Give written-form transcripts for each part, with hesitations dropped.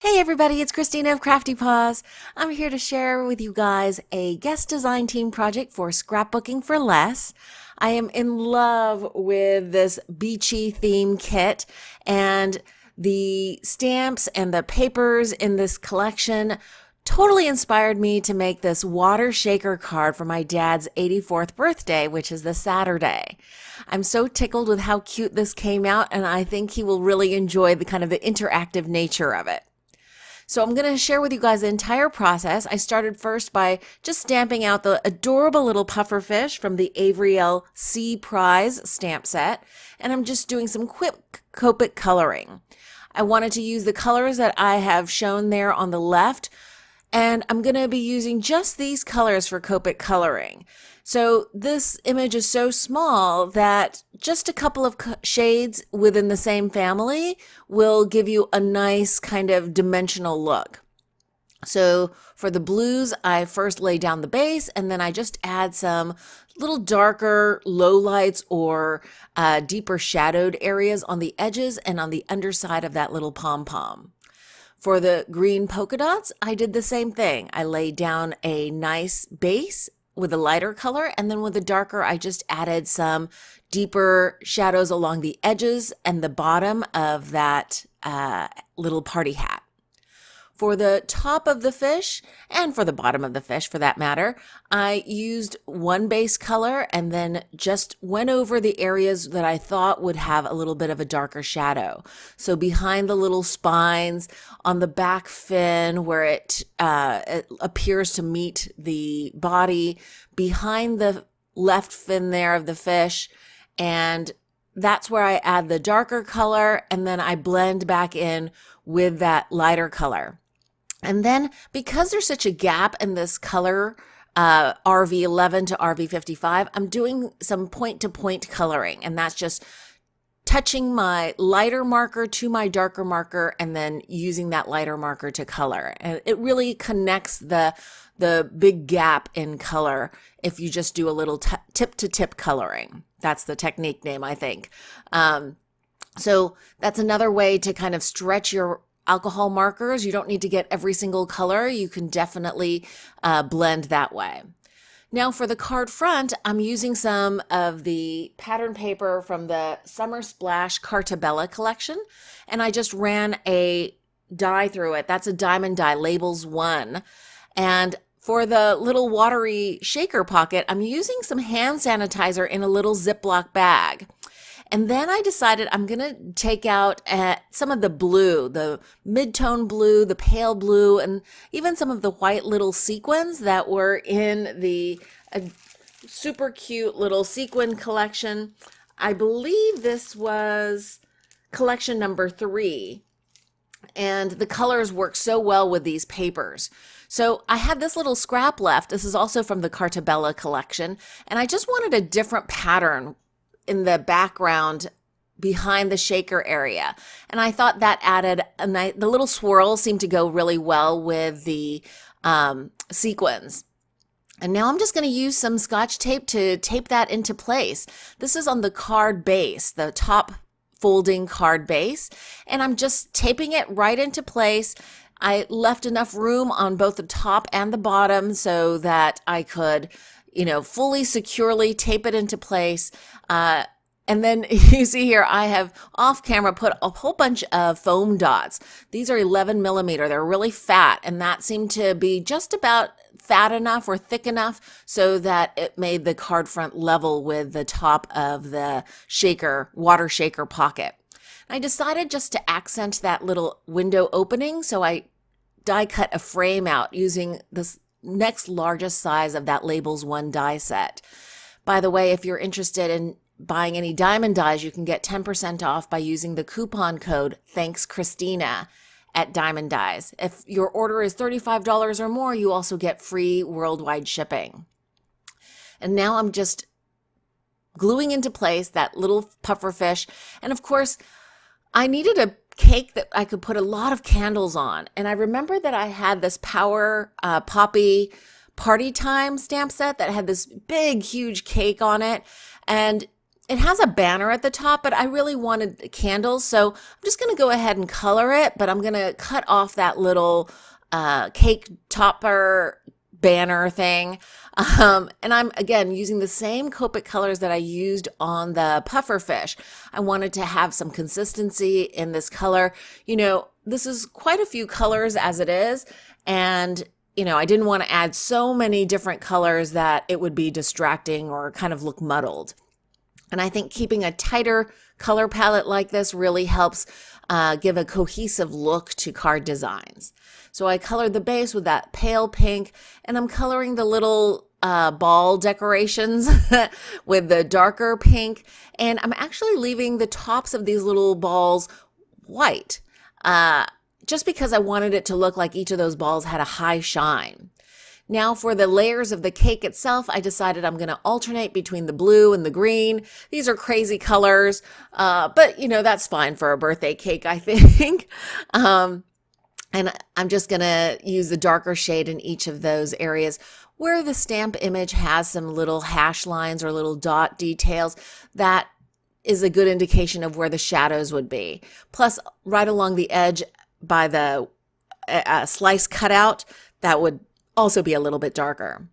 Hey everybody, it's Christina of CraftyPaws. I'm here to share with you guys a guest design team project for scrapbooking for less. I am in love with this beachy theme kit, and the stamps and the papers in this collection totally inspired me to make this water shaker card for my dad's 84th birthday, which is this Saturday. I'm so tickled with how cute this came out, and I think he will really enjoy the interactive nature of it. So I'm going to share with you guys the entire process. I started first by just stamping out the adorable little puffer fish from the Avriel Sea-Prise stamp set, and I'm just doing some quick Copic coloring. I wanted to use the colors that I have shown there on the left, and I'm going to be using just these colors for Copic coloring. So this image is so small that just a couple of shades within the same family will give you a nice kind of dimensional look. So for the blues, I first lay down the base, and then I just add some little darker lowlights or deeper shadowed areas on the edges and on the underside of that little pom-pom. For the green polka dots, I did the same thing. I laid down a nice base with a lighter color, and then with the darker, I just added some deeper shadows along the edges and the bottom of that little party hat. For the top of the fish, and for the bottom of the fish for that matter, I used one base color and then just went over the areas that I thought would have a little bit of a darker shadow. So behind the little spines, on the back fin where it appears to meet the body, behind the left fin there of the fish, and that's where I add the darker color, and then I blend back in with that lighter color. And then because there's such a gap in this color, RV11 to RV55, I'm doing some point-to-point coloring, and that's just touching my lighter marker to my darker marker and then using that lighter marker to color. And it really connects the big gap in color if you just do a little tip-to-tip coloring. That's the technique name, I think. So that's another way to kind of stretch your alcohol markers. You don't need to get every single color. You can definitely blend that way. Now for the card front, I'm using some of the pattern paper from the Summer Splash Cartabella collection, and I just ran a die through it. That's a Diemond Dies Labels 1. And for the little watery shaker pocket, I'm using some hand sanitizer in a little Ziploc bag. And then I decided I'm going to take out some of the blue, the mid-tone blue, the pale blue, and even some of the white little sequins that were in the super cute little sequin collection. I believe this was collection number 3. And the colors work so well with these papers. So I had this little scrap left. This is also from the Cartabella collection. And I just wanted a different pattern in the background behind the shaker area. And I thought that added a nice, the little swirl seemed to go really well with the sequins. And now I'm just going to use some Scotch tape to tape that into place. This is on the card base, the top folding card base, and I'm just taping it right into place. I left enough room on both the top and the bottom so that I could fully securely tape it into place. And then you see here, I have off camera put a whole bunch of foam dots. These are 11 millimeter. They're really fat, and that seemed to be just about fat enough or thick enough so that it made the card front level with the top of the shaker, water shaker pocket. I decided just to accent that little window opening, so I die cut a frame out using this next largest size of that Labels 1 die set. By the way, if you're interested in buying any Diemond Dies, you can get 10% off by using the coupon code Thanks Christina at Diemond Dies. If your order is $35 or more, you also get free worldwide shipping. And now I'm just gluing into place that little puffer fish. And of course, I needed a cake that I could put a lot of candles on. And I remember that I had this Power Poppy Party Time stamp set that had this big, huge cake on it. And it has a banner at the top, but I really wanted candles, so I'm just going to go ahead and color it, but I'm going to cut off that little cake topper banner thing. And I'm, again, using the same Copic colors that I used on the puffer fish. I wanted to have some consistency in this color. You know, this is quite a few colors as it is, and I didn't want to add so many different colors that it would be distracting or kind of look muddled. And I think keeping a tighter color palette like this really helps give a cohesive look to card designs. So I colored the base with that pale pink, and I'm coloring the little ball decorations with the darker pink. And I'm actually leaving the tops of these little balls white, just because I wanted it to look like each of those balls had a high shine. Now for the layers of the cake itself, I decided I'm going to alternate between the blue and the green. These are crazy colors, but that's fine for a birthday cake, I think. And I'm just going to use the darker shade in each of those areas where the stamp image has some little hash lines or little dot details. That is a good indication of where the shadows would be. Plus, right along the edge by the slice cutout, that would also be a little bit darker.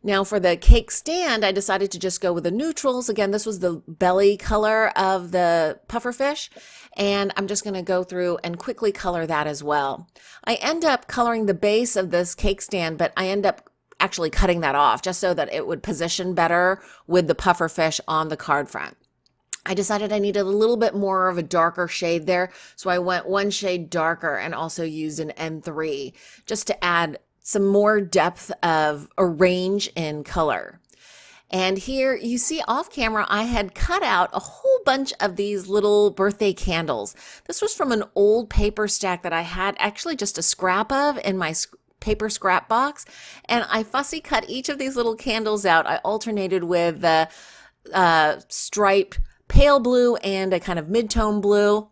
Now for the cake stand, I decided to just go with the neutrals. Again, this was the belly color of the pufferfish, and I'm just going to go through and quickly color that as well. I end up coloring the base of this cake stand, but I end up actually cutting that off just so that it would position better with the pufferfish on the card front. I decided I needed a little bit more of a darker shade there, so I went one shade darker and also used an N3 just to add some more depth of a range in color. And here you see off camera, I had cut out a whole bunch of these little birthday candles. This was from an old paper stack that I had actually just a scrap of in my paper scrap box. And I fussy cut each of these little candles out. I alternated with the striped pale blue and a kind of mid-tone blue.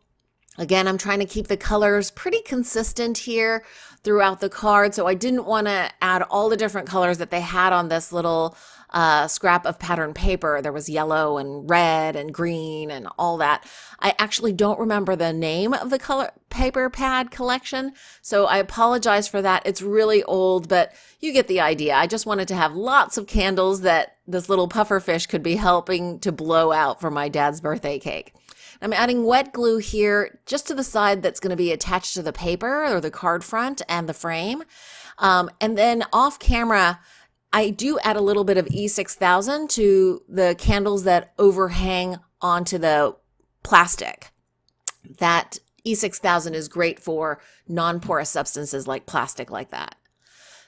Again, I'm trying to keep the colors pretty consistent here throughout the card, so I didn't want to add all the different colors that they had on this little scrap of pattern paper. There was yellow and red and green and all that. I actually don't remember the name of the color paper pad collection, so I apologize for that. It's really old, but you get the idea. I just wanted to have lots of candles that this little pufferfish could be helping to blow out for my dad's birthday cake. I'm adding wet glue here just to the side that's going to be attached to the paper or the card front and the frame. And then off camera, I do add a little bit of E6000 to the candles that overhang onto the plastic. That E6000 is great for non-porous substances like plastic like that.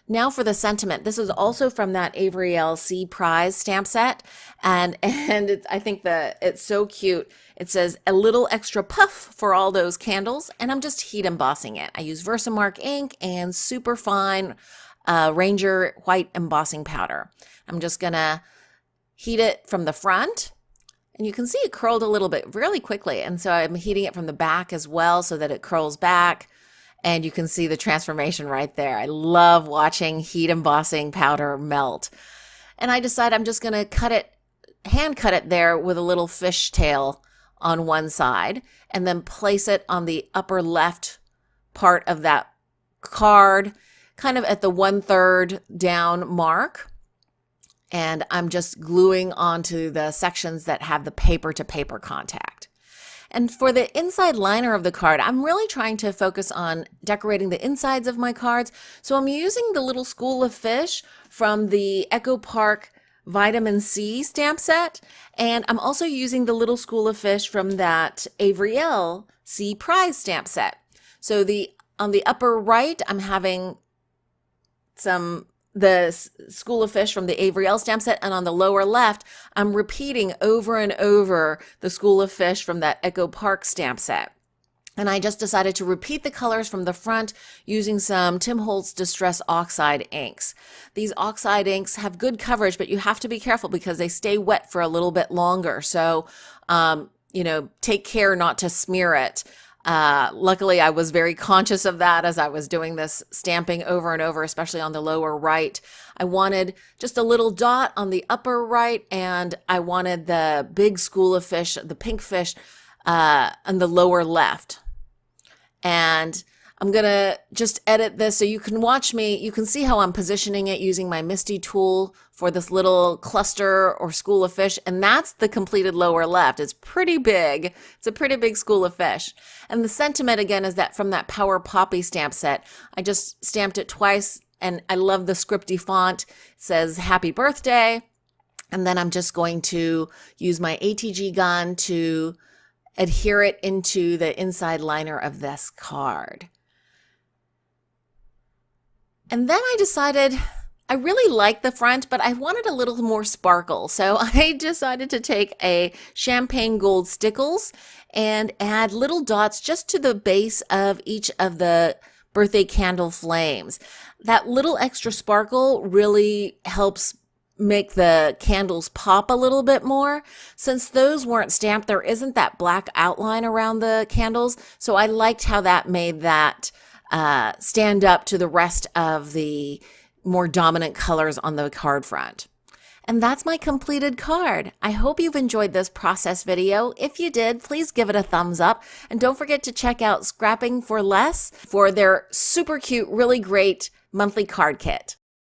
Now for the sentiment. This is also from that Avery L. Sea-Prise stamp set, and I think it's so cute. It says a little extra puff for all those candles, and I'm just heat embossing it. I use Versamark ink and super fine Ranger white embossing powder. I'm just gonna heat it from the front, and you can see it curled a little bit really quickly, and so I'm heating it from the back as well so that it curls back. And you can see the transformation right there. I love watching heat embossing powder melt. And I decide I'm just going to hand cut it there with a little fish tail on one side, and then place it on the upper left part of that card, kind of at the 1/3 down mark. And I'm just gluing onto the sections that have the paper to paper contact. And for the inside liner of the card, I'm really trying to focus on decorating the insides of my cards. So I'm using the little school of fish from the Echo Park Vitamin C stamp set. And I'm also using the little school of fish from that Avery L. Sea-Prise stamp set. So on the upper right, I'm having the school of fish from the Avery L stamp set, and on the lower left, I'm repeating over and over the school of fish from that Echo Park stamp set. And I just decided to repeat the colors from the front using some Tim Holtz Distress Oxide inks. These oxide inks have good coverage, but you have to be careful because they stay wet for a little bit longer. So, take care not to smear it. Luckily, I was very conscious of that as I was doing this stamping over and over, especially on the lower right. I wanted just a little dot on the upper right, and I wanted the big school of fish, the pink fish, on the lower left. And I'm going to just edit this so you can watch me. You can see how I'm positioning it using my MISTI tool for this little cluster or school of fish. And that's the completed lower left. It's pretty big. It's a pretty big school of fish. And the sentiment, again, is that from that Power Poppy stamp set. I just stamped it twice, and I love the scripty font. It says, "Happy Birthday." And then I'm just going to use my ATG gun to adhere it into the inside liner of this card. And then I decided I really like the front, but I wanted a little more sparkle. So I decided to take a champagne gold stickles and add little dots just to the base of each of the birthday candle flames. That little extra sparkle really helps make the candles pop a little bit more. Since those weren't stamped, there isn't that black outline around the candles. So I liked how that made that stand up to the rest of the more dominant colors on the card front. And that's my completed card. I hope you've enjoyed this process video. If you did, please give it a thumbs up. And don't forget to check out Scrapping for Less for their super cute, really great monthly card kit.